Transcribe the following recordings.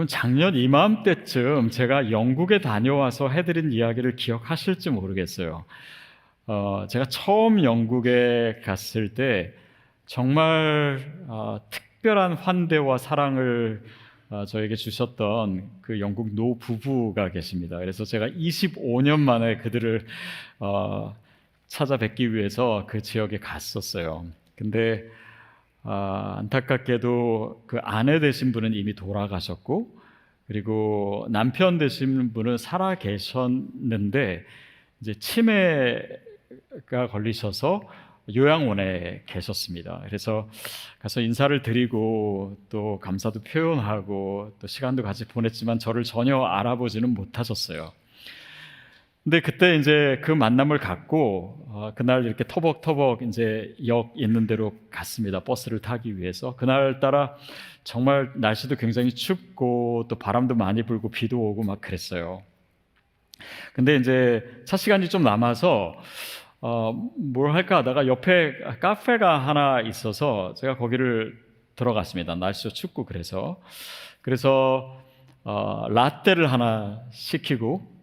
여러분 작년 이맘때쯤 제가 영국에 다녀와서 해드린 이야기를 기억하실지 모르겠어요. 제가 처음 영국에 갔을 때 정말 특별한 환대와 사랑을 저에게 주셨던 그 영국 노 부부가 계십니다. 그래서 제가 25년 만에 그들을 찾아뵙기 위해서 그 지역에 갔었어요. 근데 안타깝게도 그 아내 되신 분은 이미 돌아가셨고, 그리고 남편 되신 분은 살아 계셨는데 이제 치매가 걸리셔서 요양원에 계셨습니다. 그래서 가서 인사를 드리고 또 감사도 표현하고 또 시간도 같이 보냈지만 저를 전혀 알아보지는 못하셨어요. 근데 그때 이제 그 만남을 갖고 그날 이렇게 터벅터벅 이제 역 있는 데로 갔습니다. 버스를 타기 위해서. 그날따라 정말 날씨도 굉장히 춥고 또 바람도 많이 불고 비도 오고 막 그랬어요. 근데 이제 차 시간이 좀 남아서 뭘 할까 하다가 옆에 카페가 하나 있어서 제가 거기를 들어갔습니다. 날씨도 춥고 그래서 라떼를 하나 시키고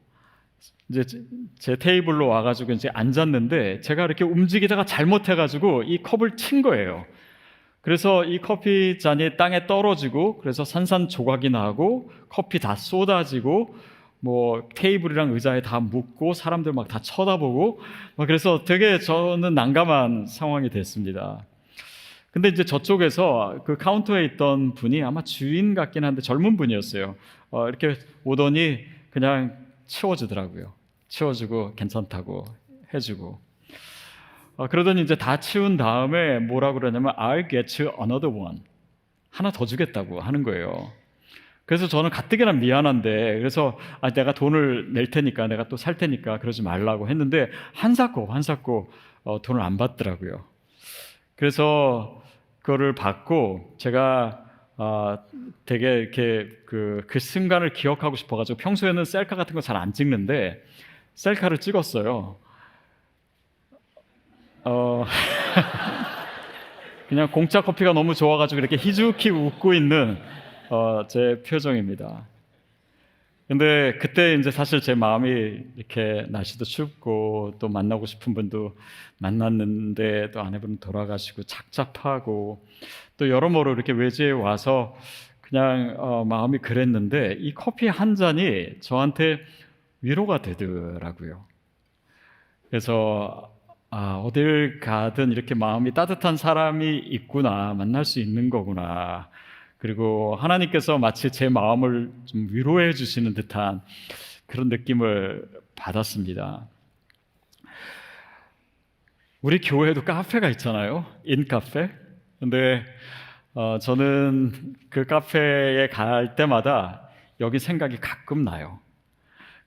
이제 제 테이블로 와가지고 이제 앉았는데 제가 이렇게 움직이다가 잘못해가지고 이 컵을 친 거예요. 그래서 이 커피 잔이 땅에 떨어지고 그래서 산산조각이 나고 커피 다 쏟아지고 뭐 테이블이랑 의자에 다 묻고 사람들 막 다 쳐다보고 막 그래서 되게 저는 난감한 상황이 됐습니다. 근데 이제 저쪽에서 그 카운터에 있던 분이 아마 주인 같긴 한데 젊은 분이었어요. 이렇게 오더니 그냥 치워주더라고요. 치워주고 괜찮다고 해주고 그러더니 이제 다 치운 다음에 뭐라 그러냐면 I'll get you another one, 하나 더 주겠다고 하는 거예요. 그래서 저는 가뜩이나 미안한데 그래서 내가 돈을 낼 테니까 내가 또 살 테니까 그러지 말라고 했는데 한 사코 돈을 안 받더라고요. 그래서 그거를 받고 제가 되게 이렇게 그 순간을 기억하고 싶어가지고 평소에는 셀카 같은 거 잘 안 찍는데 셀카를 찍었어요. 그냥 공짜 커피가 너무 좋아가지고 이렇게 희죽히 웃고 있는 제 표정입니다. 근데 그때 이제 사실 제 마음이 이렇게 날씨도 춥고 또 만나고 싶은 분도 만났는데 또 아내분 돌아가시고 착잡하고 또 여러모로 이렇게 외지에 와서 그냥 마음이 그랬는데 이 커피 한 잔이 저한테 위로가 되더라고요. 그래서 어딜 가든 이렇게 마음이 따뜻한 사람이 있구나, 만날 수 있는 거구나. 그리고 하나님께서 마치 제 마음을 좀 위로해 주시는 듯한 그런 느낌을 받았습니다. 우리 교회에도 카페가 있잖아요. 인카페. 근데 저는 그 카페에 갈 때마다 여기 생각이 가끔 나요.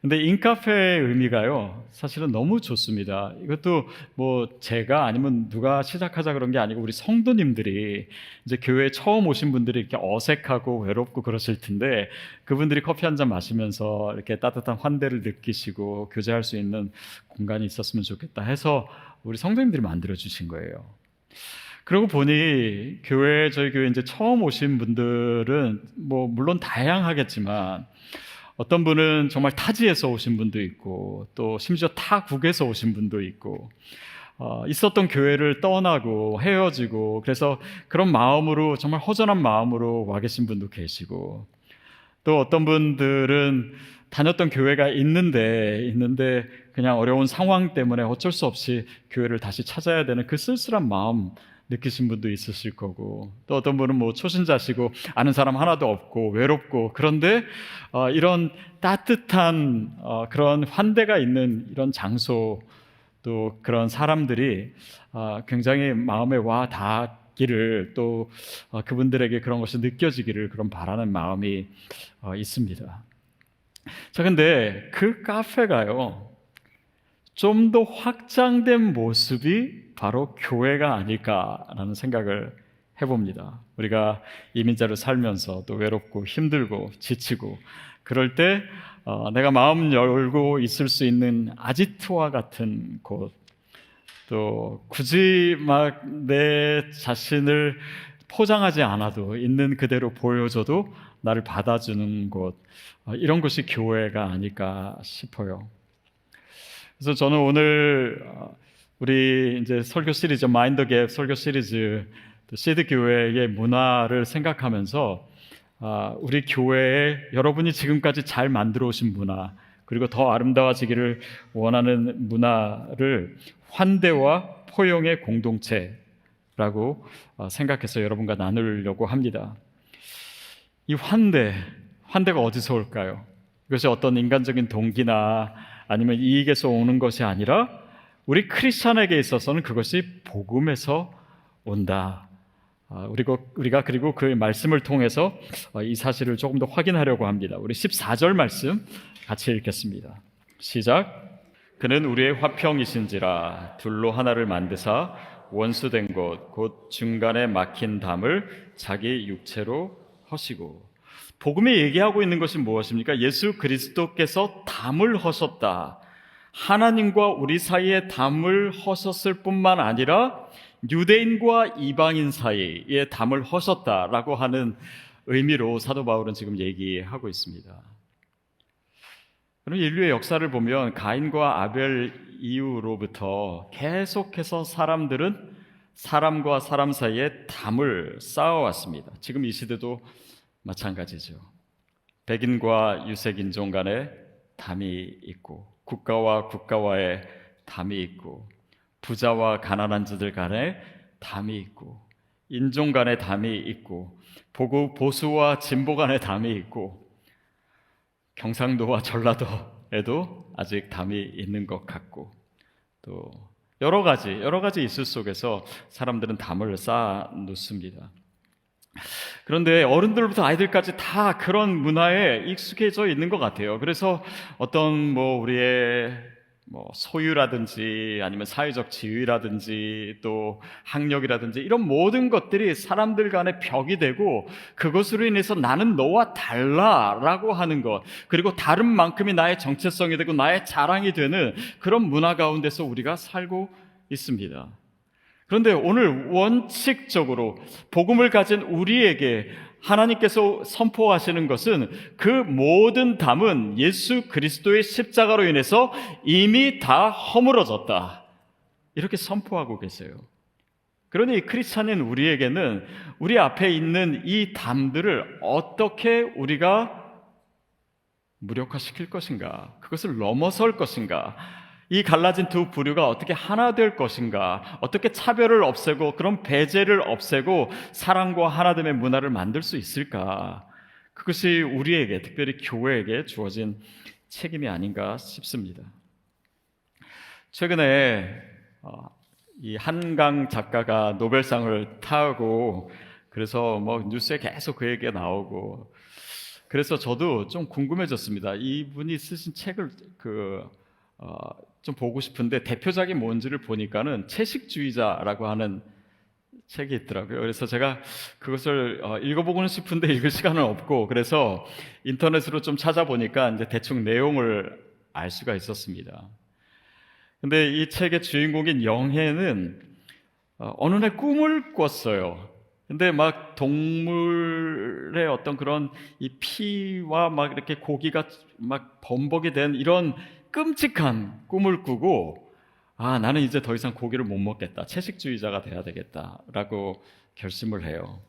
근데 인카페의 의미가요, 사실은 너무 좋습니다. 이것도 뭐 제가 아니면 누가 시작하자 그런 게 아니고 우리 성도님들이 이제 교회에 처음 오신 분들이 이렇게 어색하고 외롭고 그러실 텐데 그분들이 커피 한 잔 마시면서 이렇게 따뜻한 환대를 느끼시고 교제할 수 있는 공간이 있었으면 좋겠다 해서 우리 성도님들이 만들어 주신 거예요. 그러고 보니 저희 교회 이제 처음 오신 분들은 뭐 물론 다양하겠지만 어떤 분은 정말 타지에서 오신 분도 있고 또 심지어 타국에서 오신 분도 있고 있었던 교회를 떠나고 헤어지고 그래서 그런 마음으로 정말 허전한 마음으로 와 계신 분도 계시고 또 어떤 분들은 다녔던 교회가 있는데 그냥 어려운 상황 때문에 어쩔 수 없이 교회를 다시 찾아야 되는 그 쓸쓸한 마음 느끼신 분도 있으실 거고 또 어떤 분은 뭐 초신자시고 아는 사람 하나도 없고 외롭고 그런데 이런 따뜻한 그런 환대가 있는 이런 장소 또 그런 사람들이 굉장히 마음에 와 닿기를 또 그분들에게 그런 것이 느껴지기를 그런 바라는 마음이 있습니다. 자, 근데 그 카페가요 좀 더 확장된 모습이 바로 교회가 아닐까라는 생각을 해봅니다. 우리가 이민자로 살면서 또 외롭고 힘들고 지치고 그럴 때 내가 마음 열고 있을 수 있는 아지트와 같은 곳, 또 굳이 막 내 자신을 포장하지 않아도 있는 그대로 보여줘도 나를 받아주는 곳, 이런 것이 교회가 아닐까 싶어요. 그래서 저는 오늘 우리 이제 설교 시리즈 마인드 갭 설교 시리즈 시드 교회의 문화를 생각하면서 우리 교회에 여러분이 지금까지 잘 만들어 오신 문화, 그리고 더 아름다워지기를 원하는 문화를 환대와 포용의 공동체라고 생각해서 여러분과 나누려고 합니다. 이 환대가 어디서 올까요? 이것이 어떤 인간적인 동기나 아니면 이익에서 오는 것이 아니라 우리 크리스찬에게 있어서는 그것이 복음에서 온다. 우리가 그리고 그 말씀을 통해서 이 사실을 조금 더 확인하려고 합니다. 우리 14절 말씀 같이 읽겠습니다. 시작. 그는 우리의 화평이신지라 둘로 하나를 만드사 원수된 곳 곧 중간에 막힌 담을 자기 육체로 허시고. 복음이 얘기하고 있는 것이 무엇입니까? 예수 그리스도께서 담을 허셨다. 하나님과 우리 사이에 담을 허셨을 뿐만 아니라 유대인과 이방인 사이에 담을 허셨다라고 하는 의미로 사도 바울은 지금 얘기하고 있습니다. 그럼 인류의 역사를 보면 가인과 아벨 이후로부터 계속해서 사람들은 사람과 사람 사이에 담을 쌓아왔습니다. 지금 이 시대도 마찬가지죠. 백인과 유색인종 간에 담이 있고, 국가와 국가와의 담이 있고, 부자와 가난한 자들 간에 담이 있고, 인종 간에 담이 있고, 보수와 진보 간에 담이 있고, 경상도와 전라도에도 아직 담이 있는 것 같고, 또 여러 가지 이슈 속에서 사람들은 담을 쌓아 놓습니다. 그런데 어른들부터 아이들까지 다 그런 문화에 익숙해져 있는 것 같아요. 그래서 어떤 우리의 소유라든지 아니면 사회적 지위라든지 또 학력이라든지 이런 모든 것들이 사람들 간의 벽이 되고, 그것으로 인해서 나는 너와 달라라고 하는 것, 그리고 다른 만큼이 나의 정체성이 되고 나의 자랑이 되는 그런 문화 가운데서 우리가 살고 있습니다. 그런데 오늘 원칙적으로 복음을 가진 우리에게 하나님께서 선포하시는 것은 그 모든 담은 예수 그리스도의 십자가로 인해서 이미 다 허물어졌다, 이렇게 선포하고 계세요. 그러니 크리스찬인 우리에게는 우리 앞에 있는 이 담들을 어떻게 우리가 무력화시킬 것인가, 그것을 넘어설 것인가, 이 갈라진 두 부류가 어떻게 하나 될 것인가, 어떻게 차별을 없애고 그런 배제를 없애고 사랑과 하나됨의 문화를 만들 수 있을까, 그것이 우리에게, 특별히 교회에게 주어진 책임이 아닌가 싶습니다. 최근에 이 한강 작가가 노벨상을 타고, 그래서 뉴스에 계속 그 얘기가 나오고, 그래서 저도 좀 궁금해졌습니다. 이분이 쓰신 책을 좀 보고 싶은데 대표작이 뭔지를 보니까는 채식주의자라고 하는 책이 있더라고요. 그래서 제가 그것을 읽어보고는 싶은데 읽을 시간은 없고, 그래서 인터넷으로 좀 찾아보니까 이제 대충 내용을 알 수가 있었습니다. 근데 이 책의 주인공인 영애는 어느 날 꿈을 꿨어요. 근데 동물의 어떤 그런 이 피와 이렇게 고기가 범벅이 된 이런 끔찍한 꿈을 꾸고, 나는 이제 더 이상 고기를 못 먹겠다, 채식주의자가 돼야 되겠다라고 결심을 해요.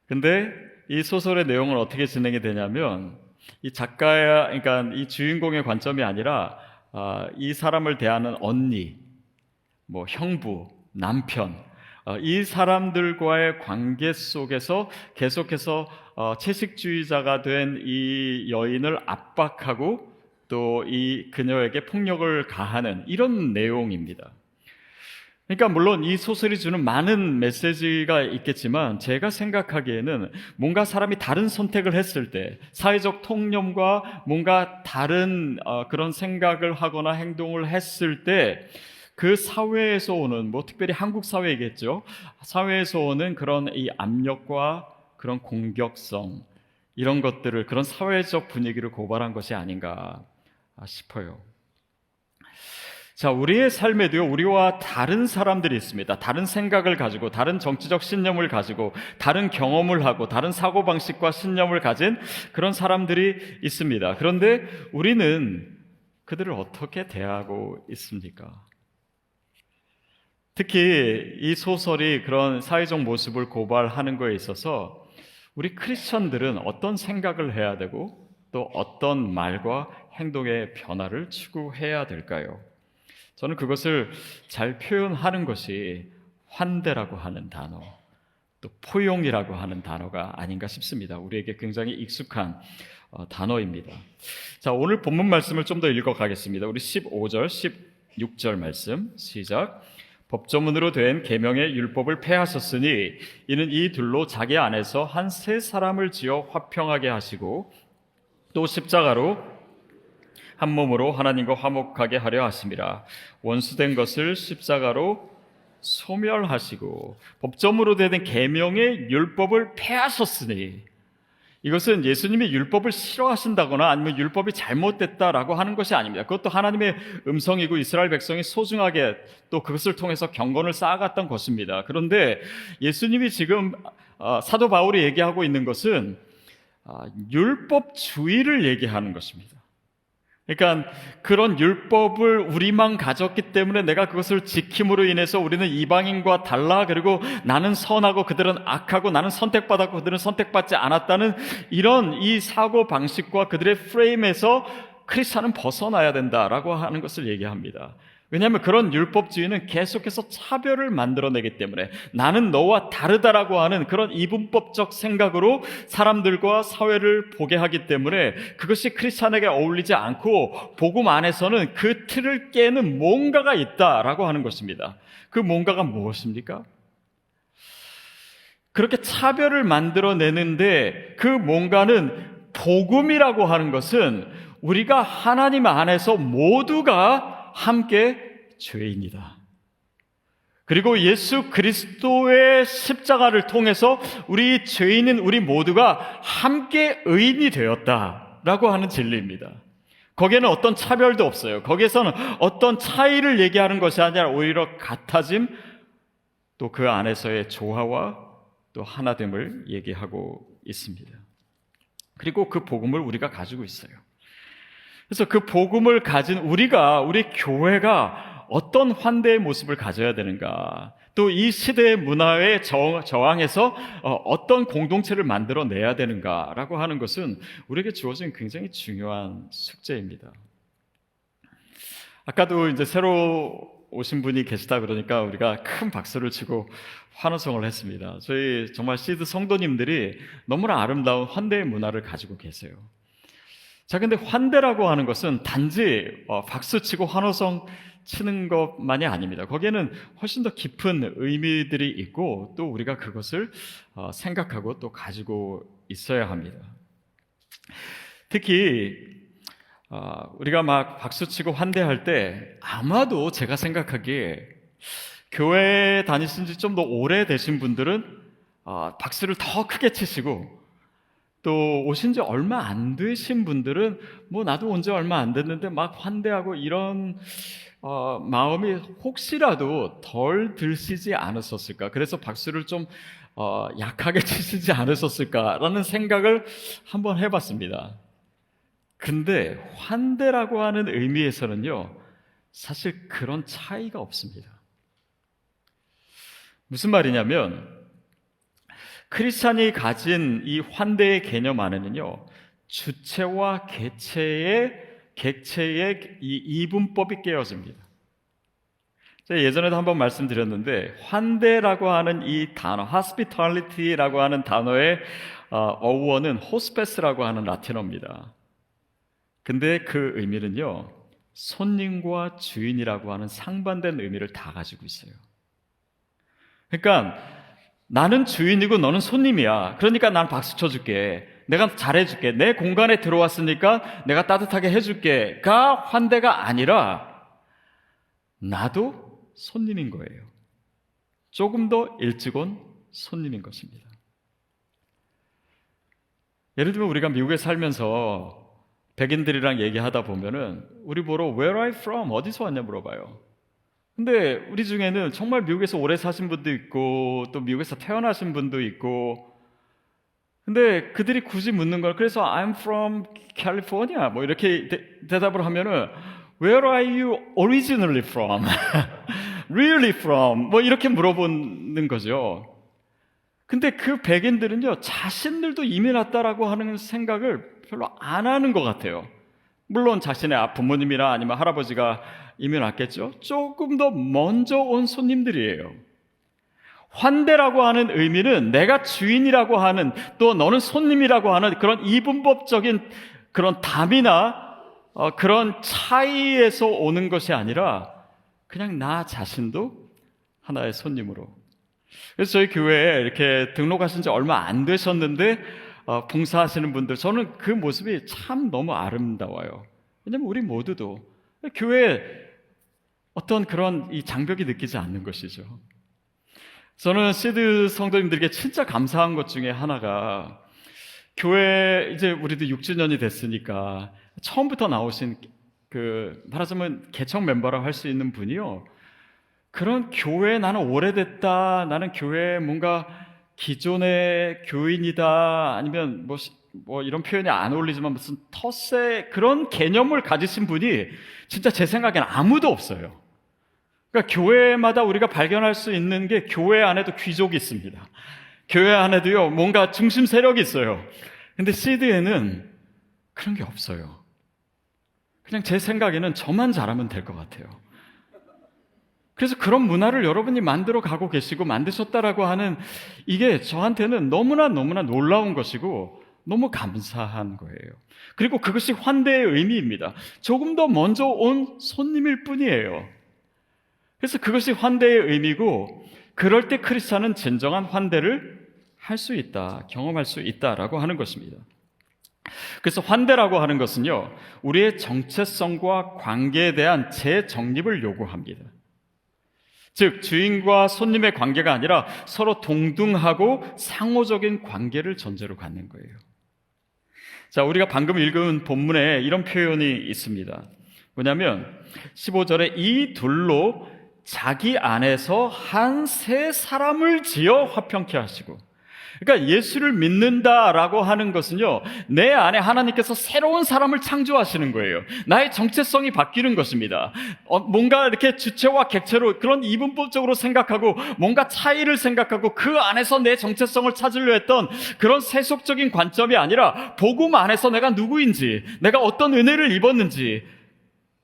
근데 이 소설의 내용은 어떻게 진행이 되냐면, 이 그러니까 이 주인공의 관점이 아니라 이 사람을 대하는 언니, 형부, 남편, 이 사람들과의 관계 속에서 계속해서 채식주의자가 된 이 여인을 압박하고 또 이 그녀에게 폭력을 가하는 이런 내용입니다. 그러니까 물론 이 소설이 주는 많은 메시지가 있겠지만, 제가 생각하기에는 뭔가 사람이 다른 선택을 했을 때, 사회적 통념과 뭔가 다른 그런 생각을 하거나 행동을 했을 때, 그 사회에서 오는, 특별히 한국 사회이겠죠, 사회에서 오는 그런 이 압력과 그런 공격성, 이런 것들을, 그런 사회적 분위기를 고발한 것이 아닌가 싶어요. 자, 우리의 삶에도요, 우리와 다른 사람들이 있습니다. 다른 생각을 가지고, 다른 정치적 신념을 가지고, 다른 경험을 하고, 다른 사고방식과 신념을 가진 그런 사람들이 있습니다. 그런데 우리는 그들을 어떻게 대하고 있습니까? 특히 이 소설이 그런 사회적 모습을 고발하는 거에 있어서 우리 크리스천들은 어떤 생각을 해야 되고 또 어떤 말과 행동의 변화를 추구해야 될까요? 저는 그것을 잘 표현하는 것이 환대라고 하는 단어, 또 포용이라고 하는 단어가 아닌가 싶습니다. 우리에게 굉장히 익숙한 단어입니다. 자, 오늘 본문 말씀을 좀 더 읽어가겠습니다. 우리 15절, 16절 말씀 시작. 법조문으로 된 계명의 율법을 폐하셨으니 이는 이 둘로 자기 안에서 한 세 사람을 지어 화평하게 하시고 또 십자가로 한 몸으로 하나님과 화목하게 하려 하심이라. 원수된 것을 십자가로 소멸하시고 법조문으로 된 계명의 율법을 폐하셨으니, 이것은 예수님이 율법을 싫어하신다거나 아니면 율법이 잘못됐다라고 하는 것이 아닙니다. 그것도 하나님의 음성이고 이스라엘 백성이 소중하게 또 그것을 통해서 경건을 쌓아갔던 것입니다. 그런데 예수님이 지금 사도 바울이 얘기하고 있는 것은 율법주의를 얘기하는 것입니다. 그러니까 그런 율법을 우리만 가졌기 때문에 내가 그것을 지킴으로 인해서 우리는 이방인과 달라, 그리고 나는 선하고 그들은 악하고, 나는 선택받았고 그들은 선택받지 않았다는 이런 이 사고 방식과 그들의 프레임에서 크리스찬은 벗어나야 된다라고 하는 것을 얘기합니다. 왜냐하면 그런 율법주의는 계속해서 차별을 만들어내기 때문에, 나는 너와 다르다라고 하는 그런 이분법적 생각으로 사람들과 사회를 보게 하기 때문에 그것이 크리스찬에게 어울리지 않고, 복음 안에서는 그 틀을 깨는 뭔가가 있다라고 하는 것입니다. 그 뭔가가 무엇입니까? 그렇게 차별을 만들어내는데 그 뭔가는, 복음이라고 하는 것은 우리가 하나님 안에서 모두가 함께 죄인이다. 그리고 예수 그리스도의 십자가를 통해서 우리 죄인인 우리 모두가 함께 의인이 되었다라고 하는 진리입니다. 거기에는 어떤 차별도 없어요. 거기에서는 어떤 차이를 얘기하는 것이 아니라 오히려 같아짐, 또 그 안에서의 조화와 또 하나됨을 얘기하고 있습니다. 그리고 그 복음을 우리가 가지고 있어요. 그래서 그 복음을 가진 우리 교회가 어떤 환대의 모습을 가져야 되는가, 또 이 시대의 문화에 저항해서 어떤 공동체를 만들어내야 되는가라고 하는 것은 우리에게 주어진 굉장히 중요한 숙제입니다. 아까도 이제 새로 오신 분이 계시다 그러니까 우리가 큰 박수를 치고 환호성을 했습니다. 저희 정말 시드 성도님들이 너무나 아름다운 환대의 문화를 가지고 계세요. 자, 근데 환대라고 하는 것은 단지 박수치고 환호성 치는 것만이 아닙니다. 거기에는 훨씬 더 깊은 의미들이 있고 또 우리가 그것을 생각하고 또 가지고 있어야 합니다. 특히 우리가 막 박수치고 환대할 때 아마도 제가 생각하기에 교회 다니신 지 좀 더 오래되신 분들은 박수를 더 크게 치시고, 또 오신 지 얼마 안 되신 분들은 뭐 나도 온 지 얼마 안 됐는데 막 환대하고 이런 마음이 혹시라도 덜 들시지 않으셨을까, 그래서 박수를 좀 약하게 치시지 않으셨을까라는 생각을 한번 해봤습니다. 근데 환대라고 하는 의미에서는요, 사실 그런 차이가 없습니다. 무슨 말이냐면, 크리스찬이 가진 이 환대의 개념 안에는요, 주체와 객체의 이 이분법이 깨어집니다. 제가 예전에도 한번 말씀드렸는데, 환대라고 하는 이 단어, hospitality라고 하는 단어의 어원은 호스페스라고 하는 라틴어입니다. 근데 그 의미는요, 손님과 주인이라고 하는 상반된 의미를 다 가지고 있어요. 그러니까 나는 주인이고 너는 손님이야. 그러니까 난 박수 쳐줄게. 내가 잘해줄게. 내 공간에 들어왔으니까 내가 따뜻하게 해줄게가 환대가 아니라, 나도 손님인 거예요. 조금 더 일찍 온 손님인 것입니다. 예를 들면 우리가 미국에 살면서 백인들이랑 얘기하다 보면은 우리 보러 Where are you from? 어디서 왔냐 물어봐요. 근데 우리 중에는 정말 미국에서 오래 사신 분도 있고 또 미국에서 태어나신 분도 있고, 근데 그들이 굳이 묻는 걸, 그래서 I'm from California 뭐 이렇게 대답을 하면은 Where are you originally from? Really from? 뭐 이렇게 물어보는 거죠. 근데 그 백인들은요, 자신들도 이민 왔다라고 하는 생각을 별로 안 하는 것 같아요. 물론 자신의 부모님이나 아니면 할아버지가 이민 왔겠죠. 조금 더 먼저 온 손님들이에요. 환대라고 하는 의미는 내가 주인이라고 하는, 또 너는 손님이라고 하는 그런 이분법적인 그런 담이나 그런 차이에서 오는 것이 아니라 그냥 나 자신도 하나의 손님으로. 그래서 저희 교회에 이렇게 등록하신 지 얼마 안 되셨는데 봉사하시는 분들, 저는 그 모습이 참 너무 아름다워요. 왜냐하면 우리 모두도 교회에 어떤 그런 이 장벽이 느끼지 않는 것이죠. 저는 시드 성도님들에게 진짜 감사한 것 중에 하나가, 교회 이제 우리도 6주년이 됐으니까 처음부터 나오신 말하자면 개척 멤버라고 할 수 있는 분이요, 그런 교회 나는 오래됐다, 나는 교회 뭔가 기존의 교인이다, 아니면 뭐 이런 표현이 안 어울리지만 무슨 텃세 그런 개념을 가지신 분이 진짜 제 생각에는 아무도 없어요. 그러니까 교회마다 우리가 발견할 수 있는 게, 교회 안에도 귀족이 있습니다. 교회 안에도요 뭔가 중심 세력이 있어요. 근데 시드에는 그런 게 없어요. 그냥 제 생각에는 저만 잘하면 될 것 같아요. 그래서 그런 문화를 여러분이 만들어 가고 계시고 만드셨다라고 하는, 이게 저한테는 너무나 놀라운 것이고 너무 감사한 거예요. 그리고 그것이 환대의 의미입니다. 조금 더 먼저 온 손님일 뿐이에요. 그래서 그것이 환대의 의미고, 그럴 때 크리스찬은 진정한 환대를 할 수 있다, 경험할 수 있다라고 하는 것입니다. 그래서 환대라고 하는 것은요, 우리의 정체성과 관계에 대한 재정립을 요구합니다. 즉 주인과 손님의 관계가 아니라 서로 동등하고 상호적인 관계를 전제로 갖는 거예요. 자, 우리가 방금 읽은 본문에 이런 표현이 있습니다. 뭐냐면 15절에 이 둘로 자기 안에서 한 새 사람을 지어 화평케 하시고, 그러니까 예수를 믿는다라고 하는 것은요, 내 안에 하나님께서 새로운 사람을 창조하시는 거예요. 나의 정체성이 바뀌는 것입니다. 뭔가 이렇게 주체와 객체로 그런 이분법적으로 생각하고 뭔가 차이를 생각하고 그 안에서 내 정체성을 찾으려 했던 그런 세속적인 관점이 아니라, 복음 안에서 내가 누구인지, 내가 어떤 은혜를 입었는지,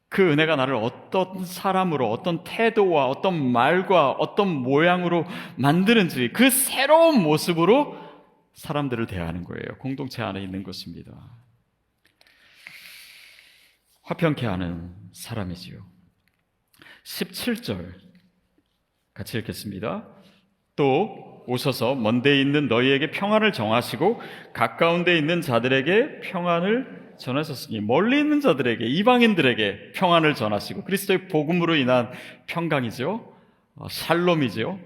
그 은혜가 나를 어떤 사람으로, 어떤 태도와 어떤 말과 어떤 모양으로 만드는지, 그 새로운 모습으로 사람들을 대하는 거예요. 공동체 안에 있는 것입니다. 화평케 하는 사람이지요. 17절 같이 읽겠습니다. 또 오셔서 먼 데 있는 너희에게 평안을 정하시고 가까운 데 있는 자들에게 평안을 전하셨으니, 멀리 있는 자들에게, 이방인들에게 평안을 전하시고, 그리스도의 복음으로 인한 평강이죠, 샬롬이죠.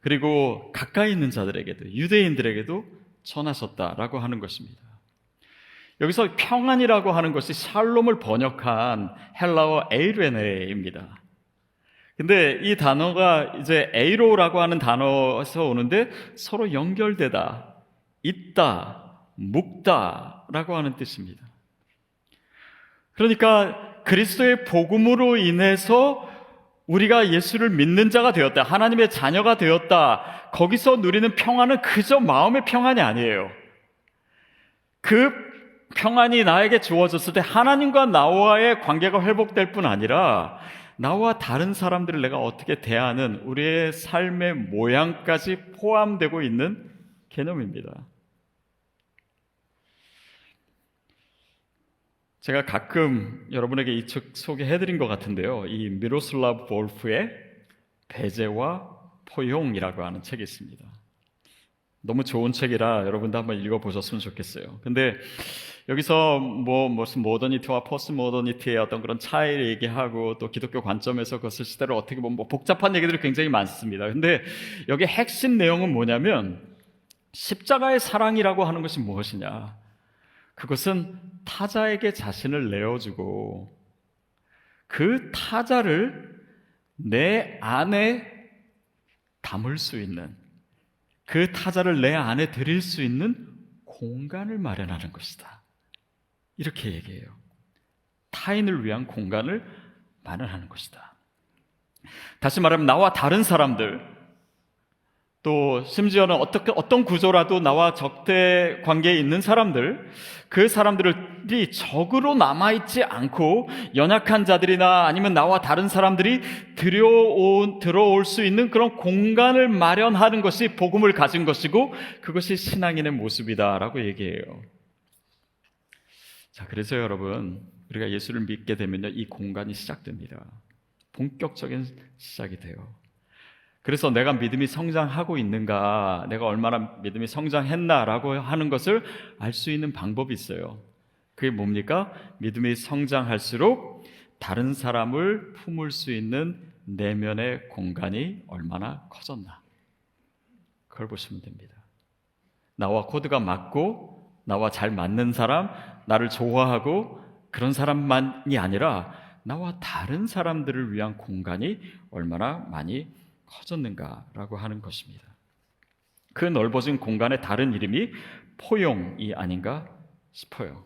그리고 가까이 있는 자들에게도, 유대인들에게도 전하셨다라고 하는 것입니다. 여기서 평안이라고 하는 것이 샬롬을 번역한 헬라어 에이르네입니다. 근데 이 단어가 이제 에이로라고 하는 단어에서 오는데, 서로 연결되다, 있다, 묵다라고 하는 뜻입니다. 그러니까 그리스도의 복음으로 인해서 우리가 예수를 믿는 자가 되었다, 하나님의 자녀가 되었다, 거기서 누리는 평안은 그저 마음의 평안이 아니에요. 그 평안이 나에게 주어졌을 때 하나님과 나와의 관계가 회복될 뿐 아니라, 나와 다른 사람들을 내가 어떻게 대하는 우리의 삶의 모양까지 포함되고 있는 개념입니다. 제가 가끔 여러분에게 이 책 소개해드린 것 같은데요, 이 미로슬라브 볼프의 배제와 포용이라고 하는 책이 있습니다. 너무 좋은 책이라 여러분도 한번 읽어보셨으면 좋겠어요. 근데 여기서 무슨 모더니티와 포스트 모더니티의 어떤 그런 차이를 얘기하고, 또 기독교 관점에서 그것을 시대를 어떻게 보면 복잡한 얘기들이 굉장히 많습니다. 근데 여기 핵심 내용은 뭐냐면, 십자가의 사랑이라고 하는 것이 무엇이냐, 그것은 타자에게 자신을 내어주고 그 타자를 내 안에 담을 수 있는, 그 타자를 내 안에 들일 수 있는 공간을 마련하는 것이다. 이렇게 얘기해요. 타인을 위한 공간을 마련하는 것이다. 다시 말하면 나와 다른 사람들, 또 심지어는 어떤 구조라도 나와 적대 관계에 있는 사람들, 그 사람들이 적으로 남아있지 않고 연약한 자들이나 아니면 나와 다른 사람들이 들어올 수 있는 그런 공간을 마련하는 것이 복음을 가진 것이고 그것이 신앙인의 모습이다라고 얘기해요. 자, 그래서 여러분, 우리가 예수를 믿게 되면요, 이 공간이 시작됩니다. 본격적인 시작이 돼요. 그래서 내가 믿음이 성장하고 있는가, 내가 얼마나 믿음이 성장했나라고 하는 것을 알 수 있는 방법이 있어요. 그게 뭡니까? 믿음이 성장할수록 다른 사람을 품을 수 있는 내면의 공간이 얼마나 커졌나, 그걸 보시면 됩니다. 나와 코드가 맞고 나와 잘 맞는 사람, 나를 좋아하고 그런 사람만이 아니라 나와 다른 사람들을 위한 공간이 얼마나 많이 커졌는가라고 하는 것입니다. 그 넓어진 공간의 다른 이름이 포용이 아닌가 싶어요.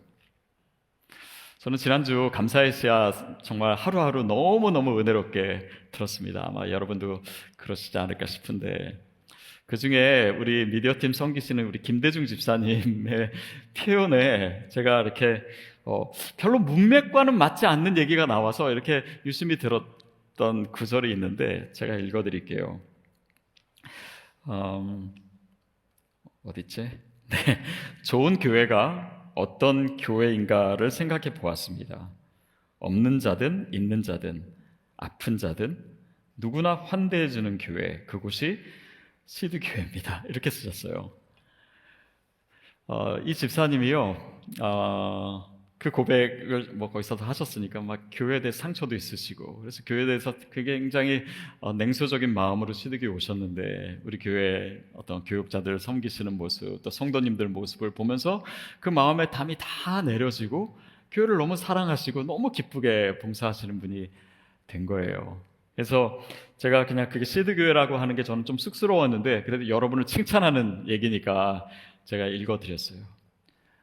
저는 지난주 감사의 씨앗 정말 하루하루 너무너무 은혜롭게 들었습니다. 아마 여러분도 그러시지 않을까 싶은데, 그 중에 우리 미디어팀 섬기시는 우리 김대중 집사님의 표현에 제가 이렇게 별로 문맥과는 맞지 않는 얘기가 나와서 이렇게 유심히 들었던 구절이 있는데 제가 읽어드릴게요. 어딨지? 네, 좋은 교회가 어떤 교회인가를 생각해 보았습니다. 없는 자든 있는 자든 아픈 자든 누구나 환대해 주는 교회, 그곳이 시드 교회입니다. 이렇게 쓰셨어요. 이 집사님이요, 그 고백을 거기서도 하셨으니까 막 교회에 대해 상처도 있으시고, 그래서 교회에 대해서 굉장히 냉소적인 마음으로 시드교에 오셨는데, 우리 교회 어떤 교육자들 섬기시는 모습, 또 성도님들 모습을 보면서 그 마음에 담이 다 내려지고 교회를 너무 사랑하시고 너무 기쁘게 봉사하시는 분이 된 거예요. 그래서 제가 그냥 그게 시드교회라고 하는 게 저는 좀 쑥스러웠는데, 그래도 여러분을 칭찬하는 얘기니까 제가 읽어드렸어요.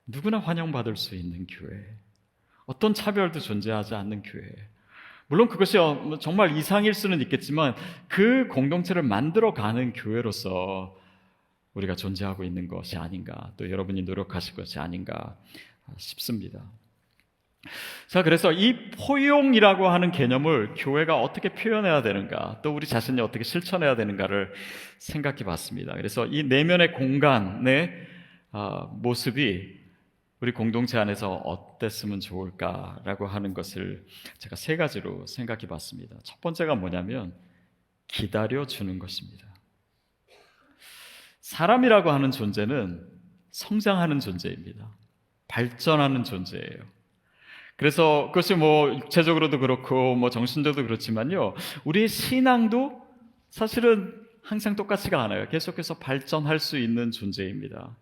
누구나 환영받을 수 있는 교회, 어떤 차별도 존재하지 않는 교회. 물론 그것이 정말 이상일 수는 있겠지만 그 공동체를 만들어가는 교회로서 우리가 존재하고 있는 것이 아닌가, 또 여러분이 노력하실 것이 아닌가 싶습니다. 자, 그래서 이 포용이라고 하는 개념을 교회가 어떻게 표현해야 되는가, 또 우리 자신이 어떻게 실천해야 되는가를 생각해 봤습니다. 그래서 이 내면의 공간의 모습이 우리 공동체 안에서 어땠으면 좋을까라고 하는 것을 제가 세 가지로 생각해 봤습니다. 첫 번째가 뭐냐면 기다려주는 것입니다. 사람이라고 하는 존재는 성장하는 존재입니다. 발전하는 존재예요. 그래서 그것이 육체적으로도 그렇고 정신적으로도 그렇지만요, 우리의 신앙도 사실은 항상 똑같지가 않아요. 계속해서 발전할 수 있는 존재입니다.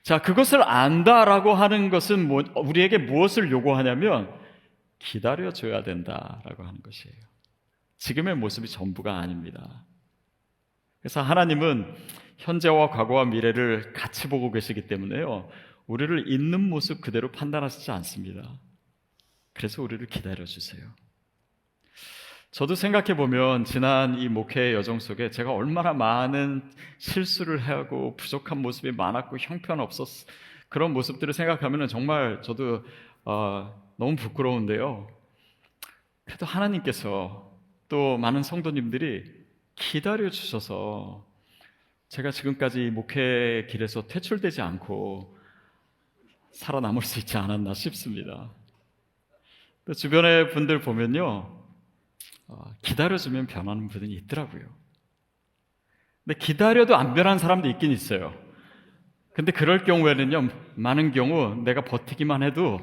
자, 그것을 안다라고 하는 것은 우리에게 무엇을 요구하냐면 기다려줘야 된다라고 하는 것이에요. 지금의 모습이 전부가 아닙니다. 그래서 하나님은 현재와 과거와 미래를 같이 보고 계시기 때문에요, 우리를 있는 모습 그대로 판단하시지 않습니다. 그래서 우리를 기다려주세요. 저도 생각해보면 지난 이 목회의 여정 속에 제가 얼마나 많은 실수를 하고 부족한 모습이 많았고 형편없었, 그런 모습들을 생각하면 정말 저도 너무 부끄러운데요, 그래도 하나님께서 또 많은 성도님들이 기다려주셔서 제가 지금까지 목회의 길에서 퇴출되지 않고 살아남을 수 있지 않았나 싶습니다. 또 주변의 분들 보면요, 기다려주면 변하는 분이 있더라고요. 근데 기다려도 안 변하는 사람도 있긴 있어요. 근데 그럴 경우에는요, 많은 경우 내가 버티기만 해도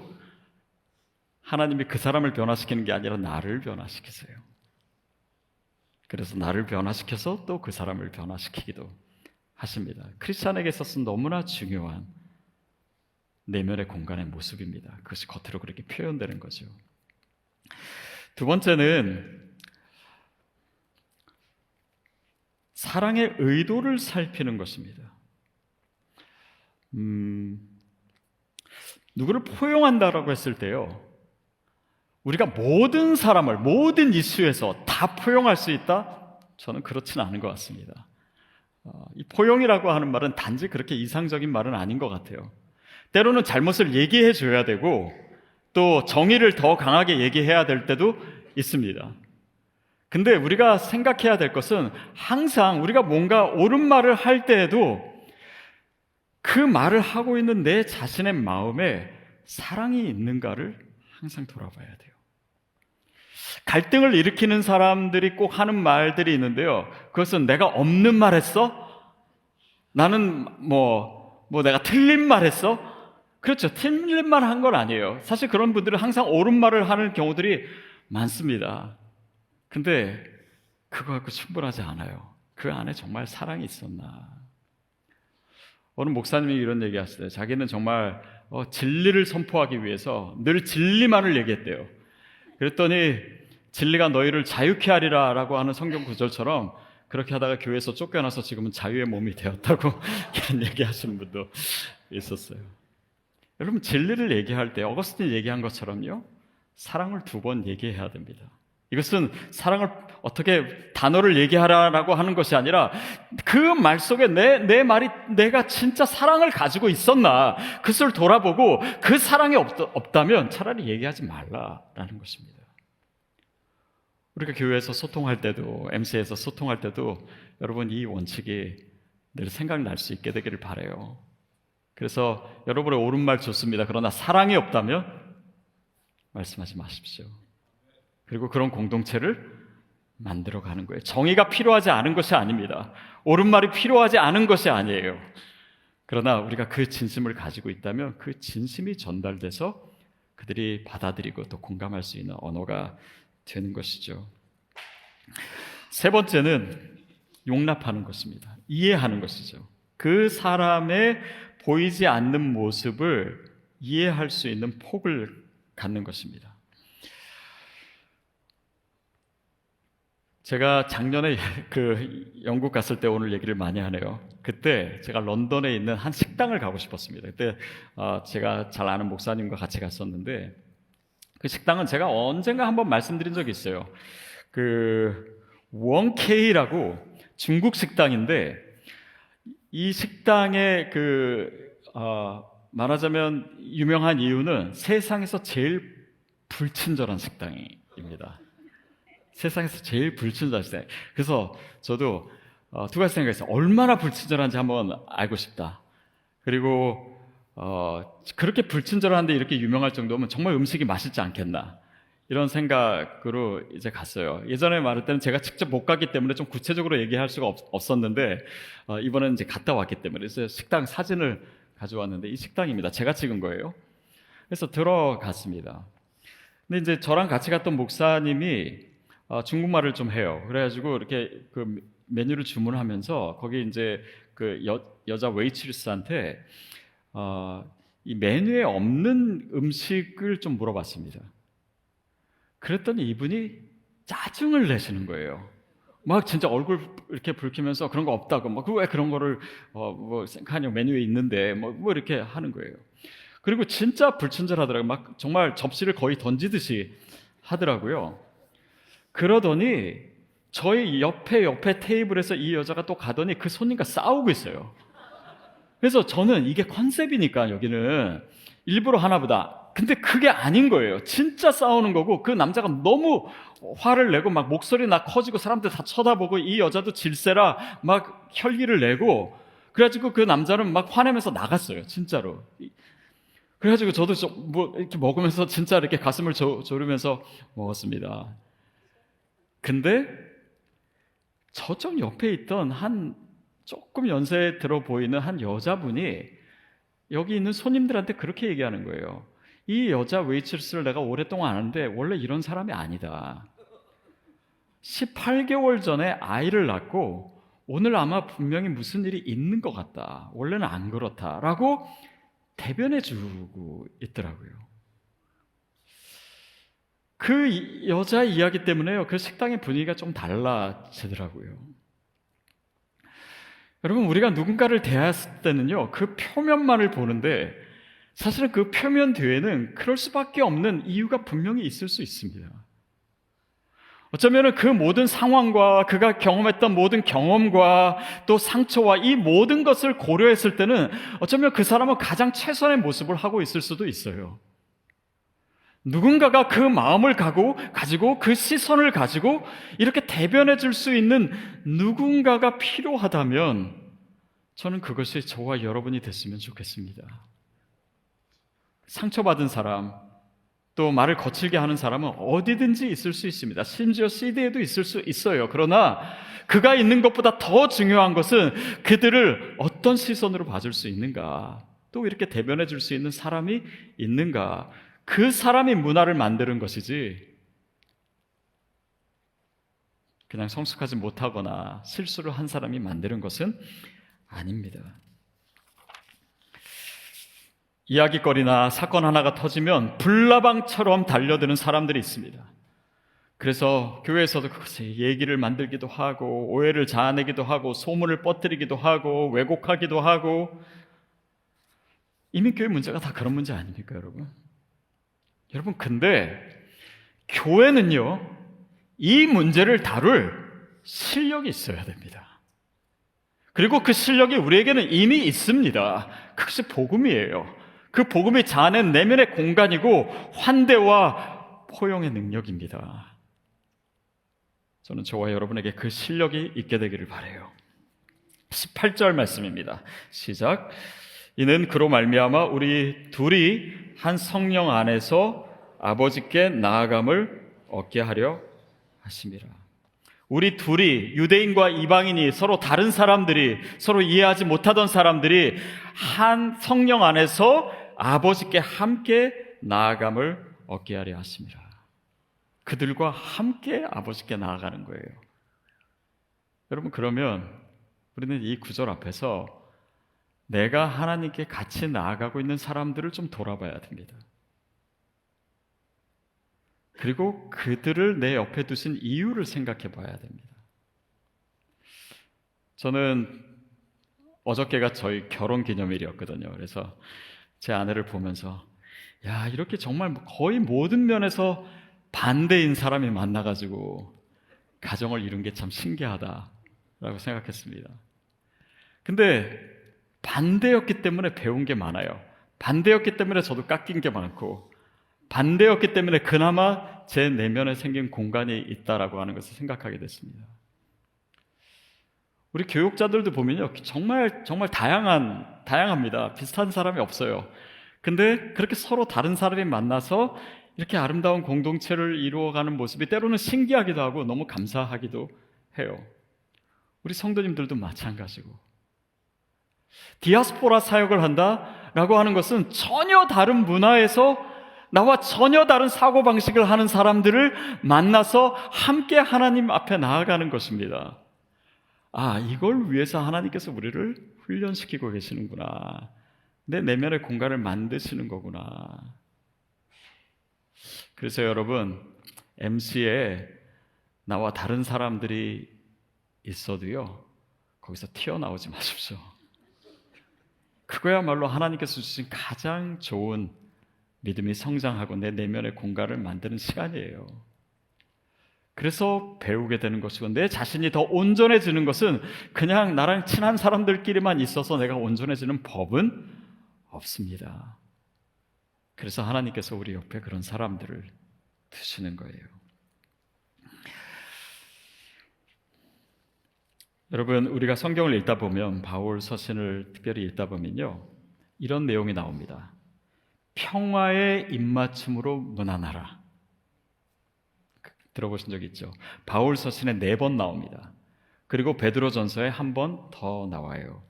하나님이 그 사람을 변화시키는 게 아니라 나를 변화시키세요. 그래서 나를 변화시켜서 또 그 사람을 변화시키기도 하십니다. 크리스찬에게 있어서는 너무나 중요한 내면의 공간의 모습입니다. 그것이 겉으로 그렇게 표현되는 거죠. 두 번째는 사랑의 의도를 살피는 것입니다. 누구를 포용한다라고 했을 때요, 우리가 모든 사람을 모든 이슈에서 다 포용할 수 있다? 저는 그렇지는 않은 것 같습니다. 이 포용이라고 하는 말은 단지 그렇게 이상적인 말은 아닌 것 같아요. 때로는 잘못을 얘기해 줘야 되고 또 정의를 더 강하게 얘기해야 될 때도 있습니다. 근데 우리가 생각해야 될 것은 항상 우리가 뭔가 옳은 말을 할 때에도 그 말을 하고 있는 내 자신의 마음에 사랑이 있는가를 항상 돌아봐야 돼요. 갈등을 일으키는 사람들이 꼭 하는 말들이 있는데요, 그것은 내가 없는 말 했어? 나는 내가 틀린 말 했어? 그렇죠. 틀린 말 한 건 아니에요. 사실 그런 분들은 항상 옳은 말을 하는 경우들이 많습니다. 근데 그거 갖고 충분하지 않아요. 그 안에 정말 사랑이 있었나. 어느 목사님이 이런 얘기 하시대요. 자기는 정말 진리를 선포하기 위해서 늘 진리만을 얘기했대요. 그랬더니 진리가 너희를 자유케 하리라 라고 하는 성경 구절처럼 그렇게 하다가 교회에서 쫓겨나서 지금은 자유의 몸이 되었다고 이런 얘기 하시는 분도 있었어요. 여러분, 진리를 얘기할 때 어거스틴이 얘기한 것처럼요, 사랑을 2번 얘기해야 됩니다. 이것은 사랑을 어떻게 단어를 얘기하라고 하는 것이 아니라 그 말 속에 내 말이 내가 진짜 사랑을 가지고 있었나, 그것을 돌아보고 그 사랑이 없다면 차라리 얘기하지 말라라는 것입니다. 우리가 교회에서 소통할 때도, MC에서 소통할 때도 여러분, 이 원칙이 늘 생각날 수 있게 되기를 바라요. 그래서 여러분의 옳은 말 좋습니다. 그러나 사랑이 없다면 말씀하지 마십시오. 그리고 그런 공동체를 만들어가는 거예요. 정의가 필요하지 않은 것이 아닙니다. 옳은 말이 필요하지 않은 것이 아니에요. 그러나 우리가 그 진심을 가지고 있다면 그 진심이 전달돼서 그들이 받아들이고 또 공감할 수 있는 언어가 되는 것이죠. 세 번째는 용납하는 것입니다. 이해하는 것이죠. 그 사람의 보이지 않는 모습을 이해할 수 있는 폭을 갖는 것입니다. 제가 작년에 영국 갔을 때 오늘 얘기를 많이 하네요. 그때 제가 런던에 있는 한 식당을 가고 싶었습니다. 그때 제가 잘 아는 목사님과 같이 갔었는데, 그 식당은 제가 언젠가 한번 말씀드린 적이 있어요. 원케이라고 중국 식당인데, 이 식당의 말하자면 유명한 이유는 세상에서 제일 불친절한 식당입니다. 세상에서 제일 불친절한 식당. 그래서 저도 두 가지 생각했어요. 얼마나 불친절한지 한번 알고 싶다. 그리고 그렇게 불친절한데 이렇게 유명할 정도면 정말 음식이 맛있지 않겠나, 이런 생각으로 이제 갔어요. 예전에 말할 때는 제가 직접 못 갔기 때문에 좀 구체적으로 얘기할 수가 없었는데, 이번에는 이제 갔다 왔기 때문에 그래서 식당 사진을 가져왔는데, 이 식당입니다. 제가 찍은 거예요. 그래서 들어갔습니다. 근데 이제 저랑 같이 갔던 목사님이 중국말을 좀 해요. 그래가지고 이렇게 그 메뉴를 주문하면서 거기 이제 여자 웨이트리스한테 이 메뉴에 없는 음식을 좀 물어봤습니다. 그랬더니 이분이 짜증을 내시는 거예요. 막 진짜 얼굴 이렇게 붉히면서 그런 거 없다고, 막 왜 그런 거를 생각하냐, 메뉴에 있는데 뭐 이렇게 하는 거예요. 그리고 진짜 불친절하더라고요. 막 정말 접시를 거의 던지듯이 하더라고요. 그러더니 저희 옆에 테이블에서 이 여자가 또 가더니 그 손님과 싸우고 있어요. 그래서 저는 이게 컨셉이니까 여기는 일부러 하나보다. 근데 그게 아닌 거예요. 진짜 싸우는 거고, 그 남자가 너무 화를 내고 막 목소리 커지고 사람들 다 쳐다보고 이 여자도 질세라 막 혈기를 내고, 그래가지고 그 남자는 막 화내면서 나갔어요. 진짜로. 그래가지고 저도 이렇게 먹으면서 진짜 이렇게 가슴을 졸으면서 먹었습니다. 근데 저쪽 옆에 있던 한 조금 연세 들어 보이는 한 여자분이 여기 있는 손님들한테 그렇게 얘기하는 거예요. 이 여자 웨이트리스를 내가 오랫동안 아는데 원래 이런 사람이 아니다. 18개월 전에 아이를 낳고 오늘 아마 분명히 무슨 일이 있는 것 같다. 원래는 안 그렇다라고 대변해 주고 있더라고요. 그 여자 이야기 때문에요, 그 식당의 분위기가 좀 달라지더라고요. 여러분, 우리가 누군가를 대했을 때는요, 그 표면만을 보는데 사실은 그 표면 뒤에는 그럴 수밖에 없는 이유가 분명히 있을 수 있습니다. 어쩌면 그 모든 상황과 그가 경험했던 모든 경험과 또 상처와 이 모든 것을 고려했을 때는 어쩌면 그 사람은 가장 최선의 모습을 하고 있을 수도 있어요. 누군가가 그 마음을 가지고 그 시선을 가지고 이렇게 대변해 줄 수 있는 누군가가 필요하다면 저는 그것이 저와 여러분이 됐으면 좋겠습니다. 상처받은 사람, 또 말을 거칠게 하는 사람은 어디든지 있을 수 있습니다. 심지어 CD에도 있을 수 있어요. 그러나 그가 있는 것보다 더 중요한 것은 그들을 어떤 시선으로 봐줄 수 있는가, 또 이렇게 대변해 줄 수 있는 사람이 있는가, 그 사람이 문화를 만드는 것이지 그냥 성숙하지 못하거나 실수를 한 사람이 만드는 것은 아닙니다. 이야기거리나 사건 하나가 터지면 불나방처럼 달려드는 사람들이 있습니다. 그래서 교회에서도 그것이 얘기를 만들기도 하고 오해를 자아내기도 하고 소문을 퍼뜨리기도 하고 왜곡하기도 하고, 이미 교회 문제가 다 그런 문제 아닙니까, 여러분? 여러분, 근데 교회는요, 이 문제를 다룰 실력이 있어야 됩니다. 그리고 그 실력이 우리에게는 이미 있습니다. 그것이 복음이에요. 그 복음이 자아낸 내면의 공간이고 환대와 포용의 능력입니다. 저는 저와 여러분에게 그 실력이 있게 되기를 바라요. 18절 말씀입니다. 시작. 이는 그로 말미암아 우리 둘이 한 성령 안에서 아버지께 나아감을 얻게 하려 하심이라. 우리 둘이, 유대인과 이방인이, 서로 다른 사람들이, 서로 이해하지 못하던 사람들이 한 성령 안에서 아버지께 함께 나아감을 얻게 하려 하심이라. 그들과 함께 아버지께 나아가는 거예요. 여러분, 그러면 우리는 이 구절 앞에서 내가 하나님께 같이 나아가고 있는 사람들을 좀 돌아봐야 됩니다. 그리고 그들을 내 옆에 두신 이유를 생각해 봐야 됩니다. 저는 어저께가 저희 결혼 기념일이었거든요. 그래서 제 아내를 보면서 야, 이렇게 정말 거의 모든 면에서 반대인 사람이 만나가지고 가정을 이룬 게 참 신기하다라고 생각했습니다. 근데 반대였기 때문에 배운 게 많아요. 반대였기 때문에 저도 깎인 게 많고, 반대였기 때문에 그나마 제 내면에 생긴 공간이 있다라고 하는 것을 생각하게 됐습니다. 우리 교육자들도 보면요, 정말 다양합니다. 비슷한 사람이 없어요. 근데 그렇게 서로 다른 사람이 만나서 이렇게 아름다운 공동체를 이루어가는 모습이 때로는 신기하기도 하고 너무 감사하기도 해요. 우리 성도님들도 마찬가지고. 디아스포라 사역을 한다라고 하는 것은 전혀 다른 문화에서 나와 전혀 다른 사고방식을 하는 사람들을 만나서 함께 하나님 앞에 나아가는 것입니다. 아, 이걸 위해서 하나님께서 우리를 훈련시키고 계시는구나. 내 내면의 공간을 만드시는 거구나. 그래서 여러분, MC에 나와 다른 사람들이 있어도요, 거기서 튀어나오지 마십시오. 그거야말로 하나님께서 주신 가장 좋은 믿음이 성장하고 내 내면의 공간을 만드는 시간이에요. 그래서 배우게 되는 것이고, 내 자신이 더 온전해지는 것은 그냥 나랑 친한 사람들끼리만 있어서 내가 온전해지는 법은 없습니다. 그래서 하나님께서 우리 옆에 그런 사람들을 두시는 거예요. 여러분, 우리가 성경을 읽다 보면, 바울 서신을 특별히 읽다 보면요, 이런 내용이 나옵니다. 평화의 입맞춤으로 문안하라. 들어보신 적 있죠? 바울 서신에 4번 나옵니다. 그리고 베드로전서에 1번 더 나와요.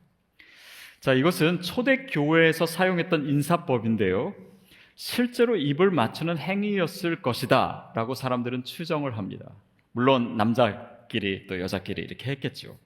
자, 이것은 초대교회에서 사용했던 인사법인데요, 실제로 입을 맞추는 행위였을 것이다 라고 사람들은 추정을 합니다. 물론 남자끼리 또 여자끼리 이렇게 했겠죠.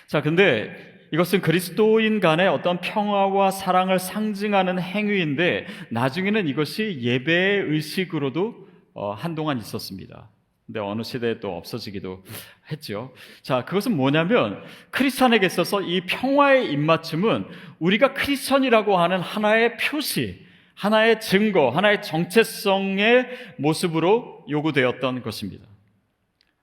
자, 근데 이것은 그리스도인 간의 어떤 평화와 사랑을 상징하는 행위인데 나중에는 이것이 예배의 의식으로도 한동안 있었습니다. 근데 어느 시대에 또 없어지기도 했죠. 자, 그것은 뭐냐면 크리스찬에게 있어서 이 평화의 입맞춤은 우리가 크리스천이라고 하는 하나의 표시, 하나의 증거, 하나의 정체성의 모습으로 요구되었던 것입니다.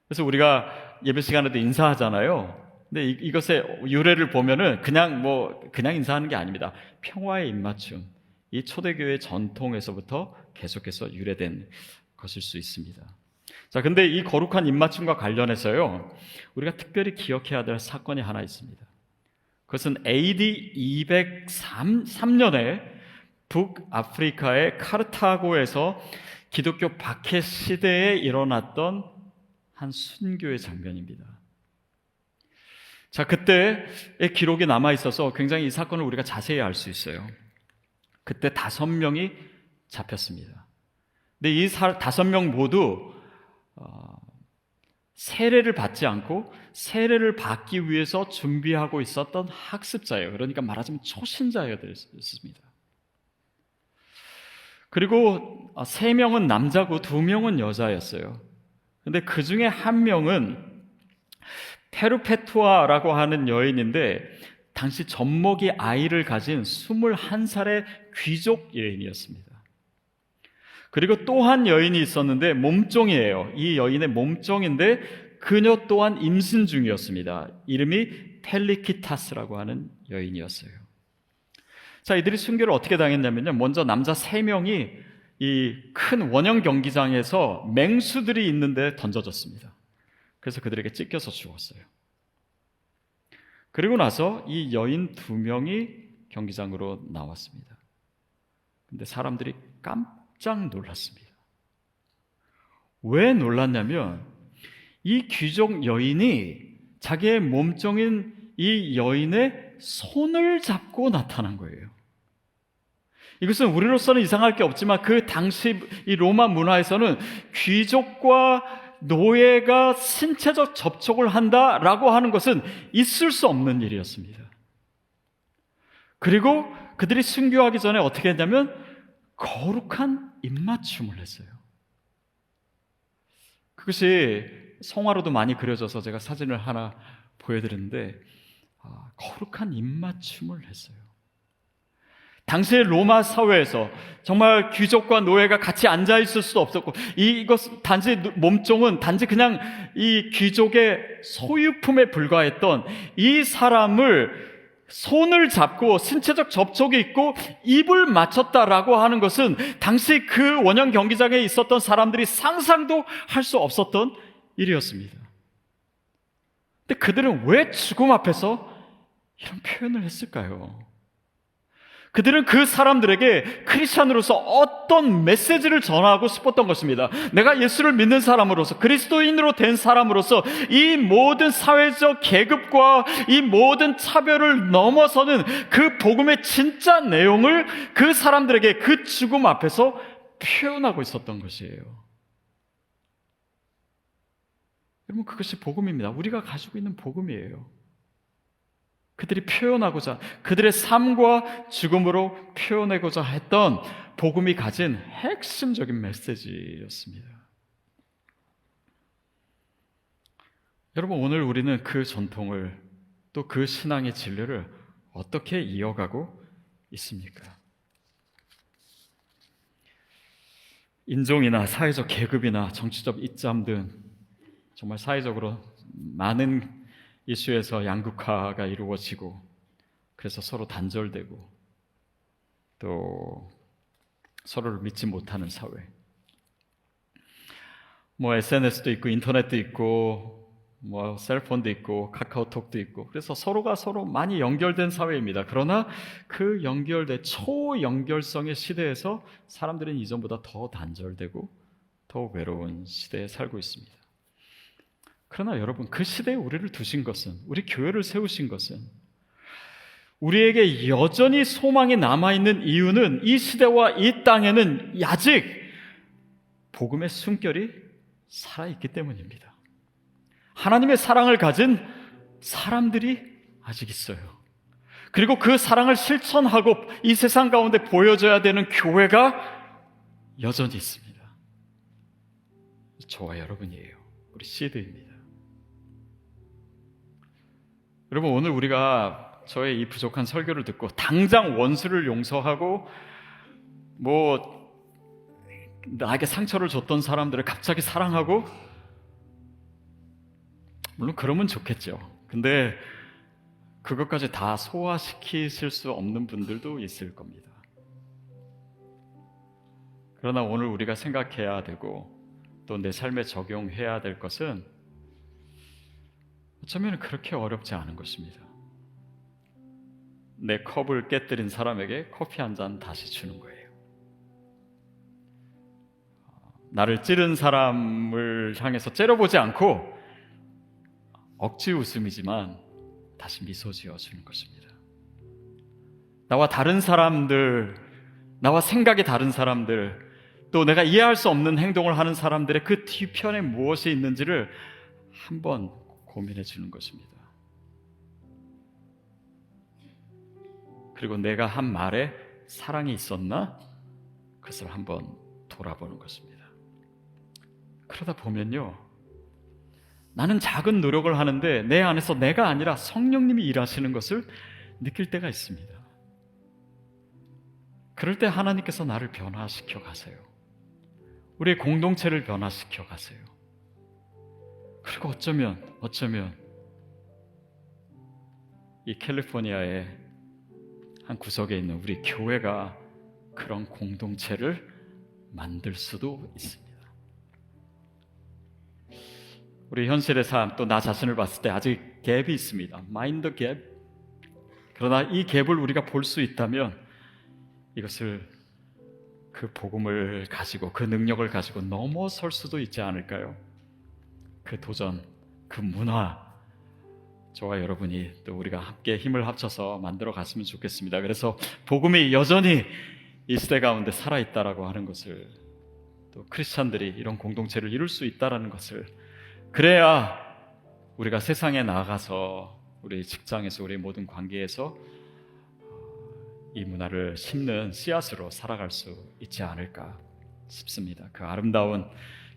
그래서 우리가 예배 시간에도 인사하잖아요. 근데 이것의 유래를 보면은 그냥 인사하는 게 아닙니다. 평화의 입맞춤, 이 초대교회 전통에서부터 계속해서 유래된 것일 수 있습니다. 자, 근데 이 거룩한 입맞춤과 관련해서요, 우리가 특별히 기억해야 될 사건이 하나 있습니다. 그것은 AD 203년에 북아프리카의 카르타고에서 기독교 박해 시대에 일어났던 한 순교의 장면입니다. 자, 그때의 기록이 남아있어서 굉장히 이 사건을 우리가 자세히 알 수 있어요. 그때 5명이 잡혔습니다. 근데 이 5명 모두 세례를 받지 않고 세례를 받기 위해서 준비하고 있었던 학습자예요. 그러니까 말하자면 초신자였습니다. 그리고 3명은 남자고 2명은 여자였어요. 근데 그 중에 1명은 페르페투아라고 하는 여인인데 당시 젖먹이 아이를 가진 21살의 귀족 여인이었습니다. 그리고 또 한 여인이 있었는데 몸종이에요. 이 여인의 몸종인데 그녀 또한 임신 중이었습니다. 이름이 펠리키타스라고 하는 여인이었어요. 자, 이들이 순교를 어떻게 당했냐면요, 먼저 남자 3명이 이 큰 원형 경기장에서 맹수들이 있는데 던져졌습니다. 그래서 그들에게 찢겨서 죽었어요. 그리고 나서 이 여인 2명이 경기장으로 나왔습니다. 근데 사람들이 깜짝 놀랐습니다. 왜 놀랐냐면 이 귀족 여인이 자기의 몸종인 이 여인의 손을 잡고 나타난 거예요. 이것은 우리로서는 이상할 게 없지만 그 당시 이 로마 문화에서는 귀족과 노예가 신체적 접촉을 한다라고 하는 것은 있을 수 없는 일이었습니다. 그리고 그들이 순교하기 전에 어떻게 했냐면 거룩한 입맞춤을 했어요. 그것이 성화로도 많이 그려져서 제가 사진을 하나 보여드렸는데 거룩한 입맞춤을 했어요. 당시의 로마 사회에서 정말 귀족과 노예가 같이 앉아 있을 수도 없었고, 이것 단지 몸종은 단지 그냥 이 귀족의 소유품에 불과했던 이 사람을 손을 잡고 신체적 접촉이 있고 입을 맞췄다라고 하는 것은 당시 그 원형 경기장에 있었던 사람들이 상상도 할 수 없었던 일이었습니다. 근데 그들은 왜 죽음 앞에서 이런 표현을 했을까요? 그들은 그 사람들에게 크리스찬으로서 어떤 메시지를 전하고 싶었던 것입니다. 내가 예수를 믿는 사람으로서, 그리스도인으로 된 사람으로서 이 모든 사회적 계급과 이 모든 차별을 넘어서는 그 복음의 진짜 내용을 그 사람들에게 그 죽음 앞에서 표현하고 있었던 것이에요. 여러분, 그것이 복음입니다. 우리가 가지고 있는 복음이에요. 그들이 표현하고자, 그들의 삶과 죽음으로 표현하고자 했던 복음이 가진 핵심적인 메시지였습니다. 여러분, 오늘 우리는 그 전통을, 또 그 신앙의 진리를 어떻게 이어가고 있습니까? 인종이나 사회적 계급이나 정치적 이점 등 정말 사회적으로 많은 이슈에서 양극화가 이루어지고, 그래서 서로 단절되고 또 서로를 믿지 못하는 사회. SNS도 있고 인터넷도 있고 셀폰도 있고 카카오톡도 있고, 그래서 서로가 서로 많이 연결된 사회입니다. 그러나 그 연결된 초연결성의 시대에서 사람들은 이전보다 더 단절되고 더 외로운 시대에 살고 있습니다. 그러나 여러분, 그 시대에 우리를 두신 것은, 우리 교회를 세우신 것은, 우리에게 여전히 소망이 남아있는 이유는 이 시대와 이 땅에는 아직 복음의 숨결이 살아있기 때문입니다. 하나님의 사랑을 가진 사람들이 아직 있어요. 그리고 그 사랑을 실천하고 이 세상 가운데 보여줘야 되는 교회가 여전히 있습니다. 저와 여러분이에요. 우리 시드입니다. 여러분, 오늘 우리가 저의 이 부족한 설교를 듣고 당장 원수를 용서하고 나에게 상처를 줬던 사람들을 갑자기 사랑하고, 물론 그러면 좋겠죠. 근데 그것까지 다 소화시키실 수 없는 분들도 있을 겁니다. 그러나 오늘 우리가 생각해야 되고 또 내 삶에 적용해야 될 것은 어쩌면 그렇게 어렵지 않은 것입니다. 내 컵을 깨뜨린 사람에게 커피 한 잔 다시 주는 거예요. 나를 찌른 사람을 향해서 째려보지 않고 억지 웃음이지만 다시 미소 지어주는 것입니다. 나와 다른 사람들, 나와 생각이 다른 사람들, 또 내가 이해할 수 없는 행동을 하는 사람들의 그 뒤편에 무엇이 있는지를 한번 고민해 주는 것입니다. 그리고 내가 한 말에 사랑이 있었나? 그것을 한번 돌아보는 것입니다. 그러다 보면요, 나는 작은 노력을 하는데 내 안에서 내가 아니라 성령님이 일하시는 것을 느낄 때가 있습니다. 그럴 때 하나님께서 나를 변화시켜 가세요. 우리의 공동체를 변화시켜 가세요. 그리고 어쩌면 이 캘리포니아의 한 구석에 있는 우리 교회가 그런 공동체를 만들 수도 있습니다. 우리 현실의 삶, 또 나 자신을 봤을 때 아직 갭이 있습니다. 마인드 갭. 그러나 이 갭을 우리가 볼 수 있다면 이것을, 그 복음을 가지고, 그 능력을 가지고 넘어설 수도 있지 않을까요? 그 도전, 그 문화, 저와 여러분이 또 우리가 함께 힘을 합쳐서 만들어 갔으면 좋겠습니다. 그래서 복음이 여전히 이 시대 가운데 살아있다라고 하는 것을, 또 크리스찬들이 이런 공동체를 이룰 수 있다라는 것을, 그래야 우리가 세상에 나가서 우리 직장에서 우리 모든 관계에서 이 문화를 심는 씨앗으로 살아갈 수 있지 않을까 싶습니다. 그 아름다운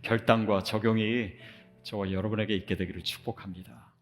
결단과 적용이 저와 여러분에게 있게 되기를 축복합니다.